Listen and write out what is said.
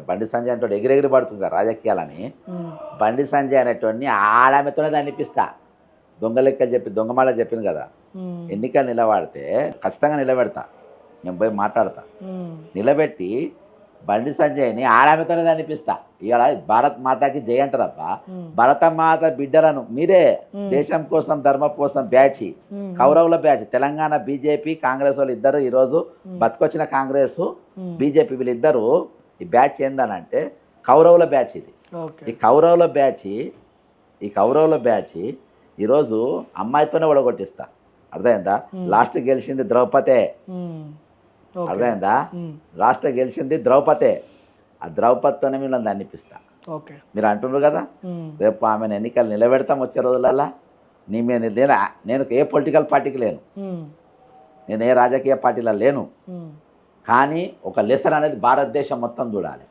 బండి సంజయ్ అంటే ఎగిరెగిరి పడుతుంది రాజకీయాలని. బండి సంజయ్ అనేటోడిని ఆడామెతోనే దాన్ని ఇప్పిస్తా. దొంగ లెక్క చెప్పి దొంగ మాట చెప్పింది కదా, ఎన్నికలు నిలబడితే ఖచ్చితంగా నిలబెడతా, నేను పోయి మాట్లాడతా. నిలబెట్టి బండి సంజయ్ని ఆడామెతోనే దాన్ని ఇప్పిస్తా. ఇవాళ భారత్ మాతకి జై అంటారబ్బా, భరతమాత బిడ్డలను మీరే దేశం కోసం ధర్మం కోసం బ్యాచ్, కౌరవుల బ్యాచ్. తెలంగాణ బీజేపీ కాంగ్రెస్ వాళ్ళు ఇద్దరు ఈరోజు బతికొచ్చిన కాంగ్రెస్ బీజేపీ వీళ్ళిద్దరూ ఈ బ్యాచ్ ఏందనంటే కౌరవుల బ్యాచ్. ఇది ఈ కౌరవుల బ్యాచ్ ఈరోజు అమ్మాయితోనే ఒడగొట్టిస్తా. అర్థమైందా? లాస్ట్ గెలిచింది ద్రౌపదే. అర్థమైందా? లాస్ట్ గెలిచింది ద్రౌపదే. ఆ ద్రౌపదితోనే మిమ్మల్ని అనిపిస్తా. మీరు అంటున్నారు కదా, రేపు ఆమెను ఎన్నికలు నిలబెడతాం వచ్చే రోజులల్లా. నీ మీద నేను ఏ పొలిటికల్ పార్టీకి లేను, నేను ఏ రాజకీయ పార్టీలో లేను. కానీ ఒక లెసన్ అనేది భారతదేశం మొత్తం చూడాలి.